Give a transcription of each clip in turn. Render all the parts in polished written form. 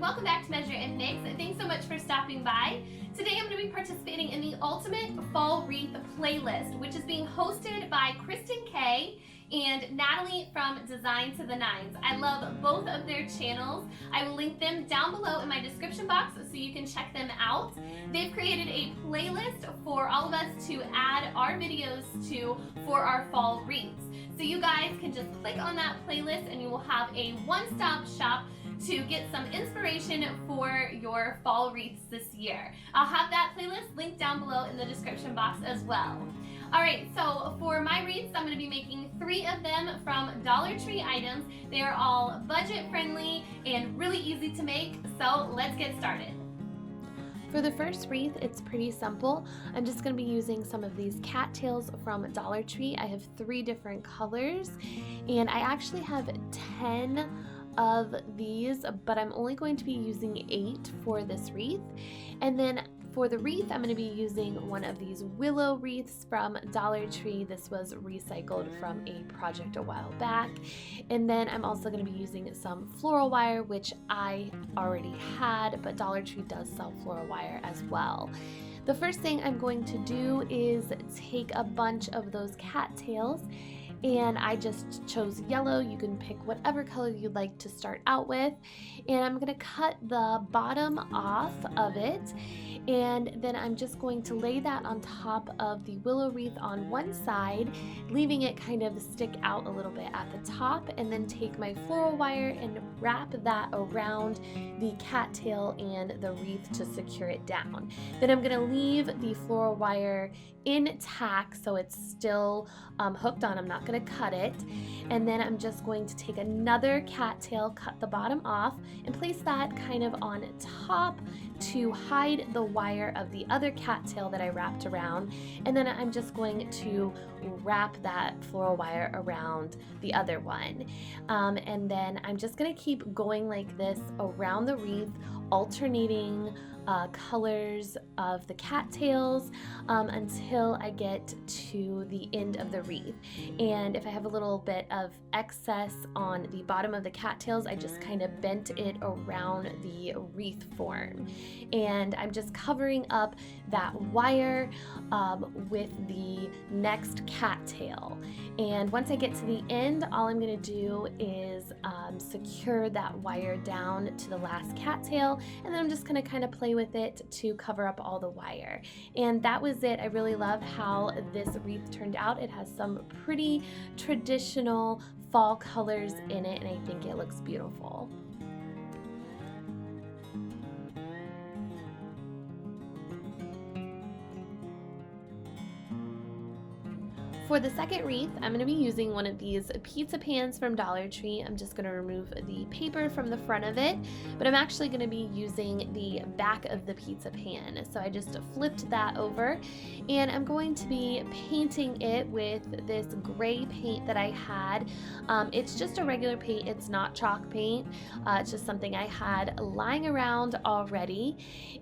welcome back to Measuremix. Thanks so much for stopping by. Today I'm going to be participating in the Ultimate Fall Wreath playlist, which is being hosted by Kristin K and Natalie from Design to the Nines. I love both of their channels. I will link them down below in my description box so you can check them out. They've created a playlist for all of us to add our videos to for our fall wreaths. So you guys can just click on that playlist and you will have a one-stop shop to get some inspiration for your fall wreaths this year. I'll have that playlist linked down below in the description box as well. Alright, so for my wreaths, I'm going to be making 3 of them from Dollar Tree items. They are all budget friendly and really easy to make, so let's get started. For the first wreath, it's pretty simple. I'm just going to be using some of these cattails from Dollar Tree. I have 3 different colors, and I actually have 10 of these, but I'm only going to be using 8 for this wreath. And then for the wreath, I'm going to be using one of these willow wreaths from Dollar Tree. This was recycled from a project a while back. And then I'm also going to be using some floral wire, which I already had, but Dollar Tree does sell floral wire as well. The first thing I'm going to do is take a bunch of those cattails, and I just chose yellow. You can pick whatever color you'd like to start out with, and I'm going to cut the bottom off of it, and then I'm just going to lay that on top of the willow wreath on one side, leaving it kind of stick out a little bit at the top, and then take my floral wire and wrap that around the cattail and the wreath to secure it down. Then I'm going to leave the floral wire intact so it's still hooked on. I'm not going to cut it, and then I'm just going to take another cattail, cut the bottom off, and place that kind of on top to hide the wire of the other cattail that I wrapped around, and then I'm just going to wrap that floral wire around the other one, and then I'm just going to keep going like this around the wreath, alternating colors of the cattails until I get to the end of the wreath. And if I have a little bit of excess on the bottom of the cattails, I just kind of bent it around the wreath form. And I'm just covering up that wire with the next cattail. And once I get to the end, all I'm going to do is secure that wire down to the last cattail, and then I'm just going to kind of play with it to cover up all the wire. And that was it. I really love how this wreath turned out. It has some pretty traditional fall colors in it, and I think it looks beautiful. For the second wreath, I'm going to be using one of these pizza pans from Dollar Tree. I'm just going to remove the paper from the front of it, but I'm actually going to be using the back of the pizza pan. So I just flipped that over, and I'm going to be painting it with this gray paint that I had. It's just a regular paint. It's not chalk paint. It's just something I had lying around already,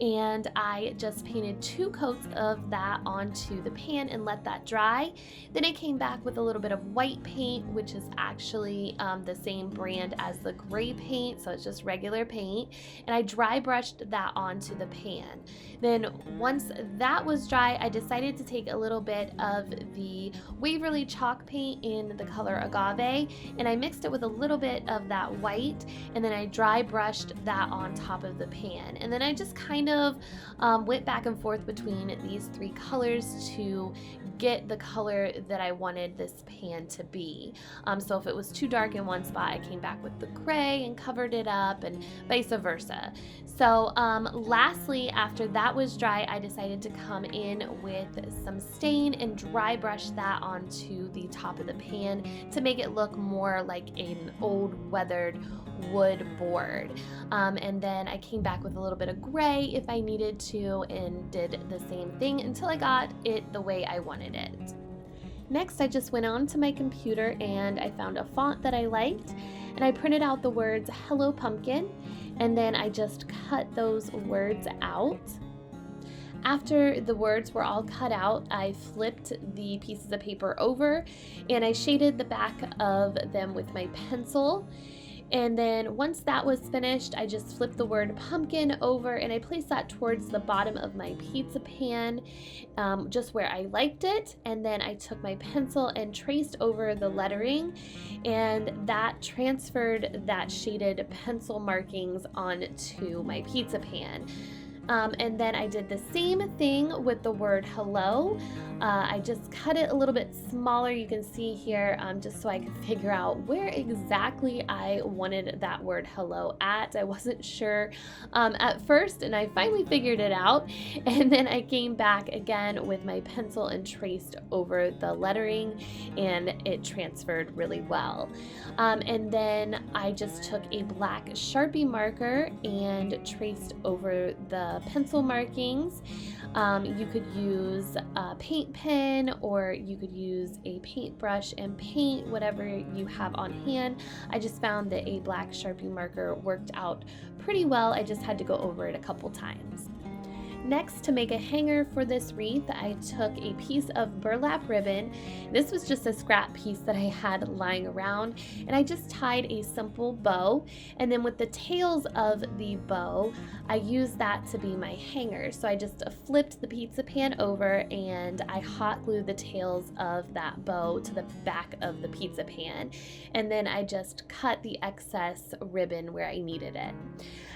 and I just painted 2 coats of that onto the pan and let that dry. Then I came back with a little bit of white paint, which is actually the same brand as the gray paint, so it's just regular paint, and I dry brushed that onto the pan. Then once that was dry, I decided to take a little bit of the Waverly chalk paint in the color Agave, and I mixed it with a little bit of that white, and then I dry brushed that on top of the pan. And then I just kind of went back and forth between these 3 colors to get the color that I wanted this pan to be. So if it was too dark in one spot, I came back with the gray and covered it up, and vice versa. So lastly, after that was dry, I decided to come in with some stain and dry brush that onto the top of the pan to make it look more like an old weathered wood board. And then I came back with a little bit of gray if I needed to, and did the same thing until I got it the way I wanted it. Next, I just went on to my computer and I found a font that I liked, and I printed out the words "Hello Pumpkin," and then I just cut those words out. After the words were all cut out, I flipped the pieces of paper over and I shaded the back of them with my pencil. And then once that was finished, I just flipped the word pumpkin over and I placed that towards the bottom of my pizza pan, just where I liked it. And then I took my pencil and traced over the lettering, and that transferred that shaded pencil markings onto my pizza pan. And then I did the same thing with the word hello. I just cut it a little bit smaller, you can see here, just so I could figure out where exactly I wanted that word hello at. I wasn't sure at first, and I finally figured it out. And then I came back again with my pencil and traced over the lettering, and it transferred really well. And then I just took a black Sharpie marker and traced over the pencil markings. You could use a paint pen, or you could use a paintbrush and paint whatever you have on hand. I just found that a black Sharpie marker worked out pretty well. I just had to go over it a couple times. Next, to make a hanger for this wreath, I took a piece of burlap ribbon. This was just a scrap piece that I had lying around, and I just tied a simple bow, and then with the tails of the bow, I used that to be my hanger. So I just flipped the pizza pan over and I hot glued the tails of that bow to the back of the pizza pan, and then I just cut the excess ribbon where I needed it.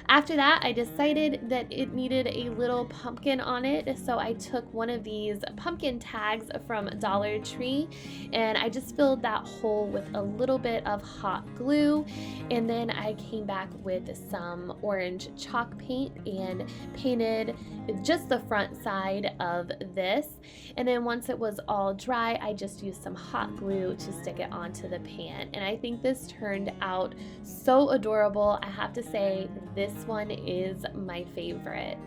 After that, I decided that it needed a little pumpkin on it, so I took one of these pumpkin tags from Dollar Tree and I just filled that hole with a little bit of hot glue, and then I came back with some orange chalk paint and painted just the front side of this. And then once it was all dry, I just used some hot glue to stick it onto the pan, and I think this turned out so adorable. I have to say, this one is my favorite.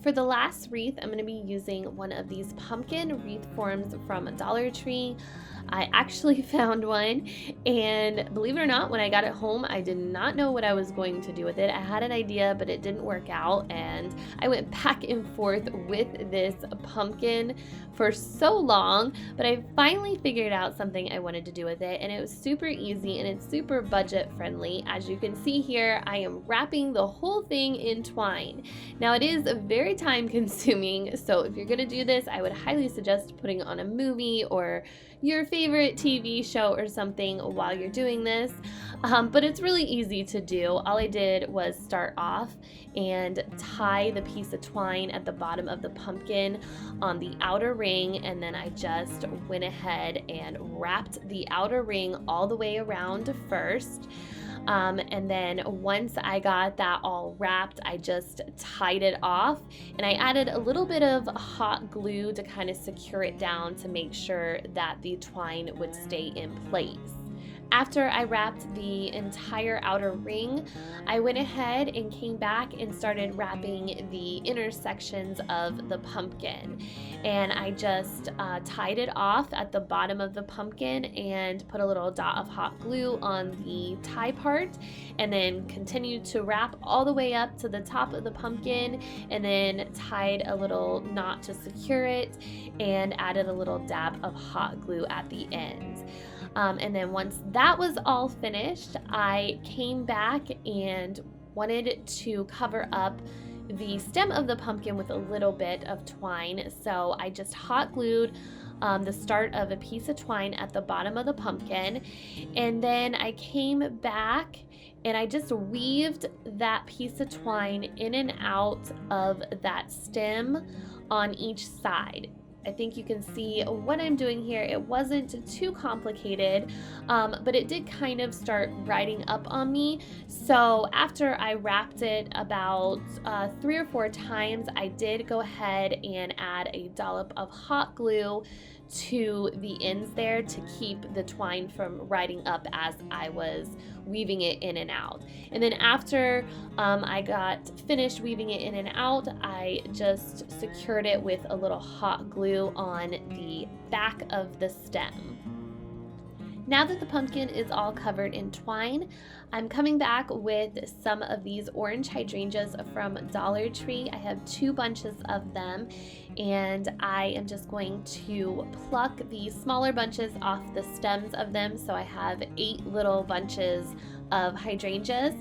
For the last wreath, I'm going to be using one of these pumpkin wreath forms from Dollar Tree. I actually found one, and believe it or not, when I got it home, I did not know what I was going to do with it. I had an idea, but it didn't work out, and I went back and forth with this pumpkin for so long, but I finally figured out something I wanted to do with it, and it was super easy and it's super budget friendly. As you can see here, I am wrapping the whole thing in twine. Now, it is very time consuming, so if you're gonna do this, I would highly suggest putting on a movie or your favorite TV show or something while you're doing this, but it's really easy to do. All I did was start off and tie the piece of twine at the bottom of the pumpkin on the outer ring, and then I just went ahead and wrapped the outer ring all the way around first. And then once I got that all wrapped, I just tied it off, and I added a little bit of hot glue to kind of secure it down to make sure that the twine would stay in place. After I wrapped the entire outer ring, I went ahead and came back and started wrapping the inner sections of the pumpkin. And I just tied it off at the bottom of the pumpkin and put a little dot of hot glue on the tie part, and then continued to wrap all the way up to the top of the pumpkin, and then tied a little knot to secure it and added a little dab of hot glue at the end. And then once that was all finished, I came back and wanted to cover up the stem of the pumpkin with a little bit of twine. So I just hot glued the start of a piece of twine at the bottom of the pumpkin, and then I came back and I just weaved that piece of twine in and out of that stem on each side. I think you can see what I'm doing here. It wasn't too complicated, but it did kind of start riding up on me. So after I wrapped it about 3 or 4 times, I did go ahead and add a dollop of hot glue to the ends there to keep the twine from riding up as I was weaving it in and out. And then after I got finished weaving it in and out, I just secured it with a little hot glue on the back of the stem. Now that the pumpkin is all covered in twine, I'm coming back with some of these orange hydrangeas from Dollar Tree. I have 2 bunches of them, and I am just going to pluck the smaller bunches off the stems of them. So I have 8 little bunches of hydrangeas.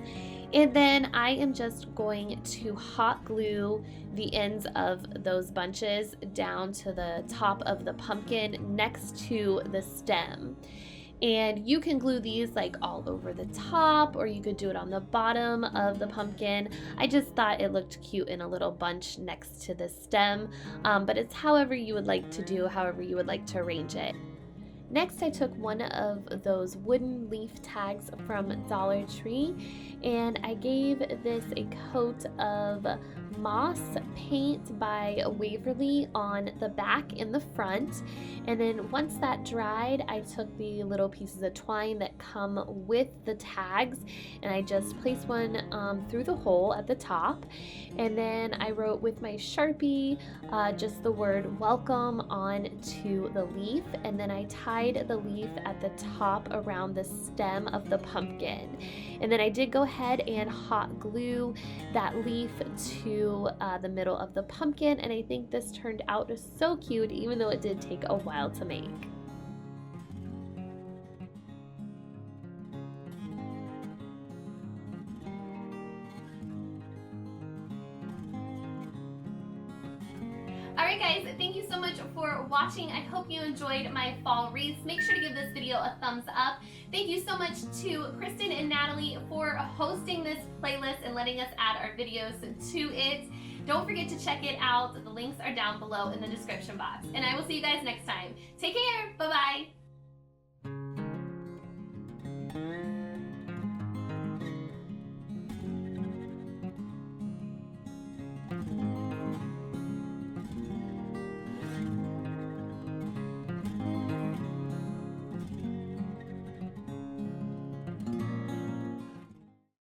And then I am just going to hot glue the ends of those bunches down to the top of the pumpkin next to the stem. And you can glue these like all over the top, or you could do it on the bottom of the pumpkin. I just thought it looked cute in a little bunch next to the stem, but it's however you would like to do, however you would like to arrange it. Next, I took one of those wooden leaf tags from Dollar Tree, and I gave this a coat of moss paint by Waverly on the back and the front. And then once that dried, I took the little pieces of twine that come with the tags, and I just placed one through the hole at the top. And then I wrote with my Sharpie just the word welcome onto the leaf, and then I tied the leaf at the top around the stem of the pumpkin. And then I did go ahead and hot glue that leaf to the middle of the pumpkin, and I think this turned out so cute, even though it did take a while to make. Alright guys, thank you so much for watching. I hope you enjoyed my fall wreaths. Make sure to give this video a thumbs up. Thank you so much to Kristin and Natalie for hosting this playlist and letting us add our videos to it. Don't forget to check it out. The links are down below in the description box. And I will see you guys next time. Take care. Bye-bye.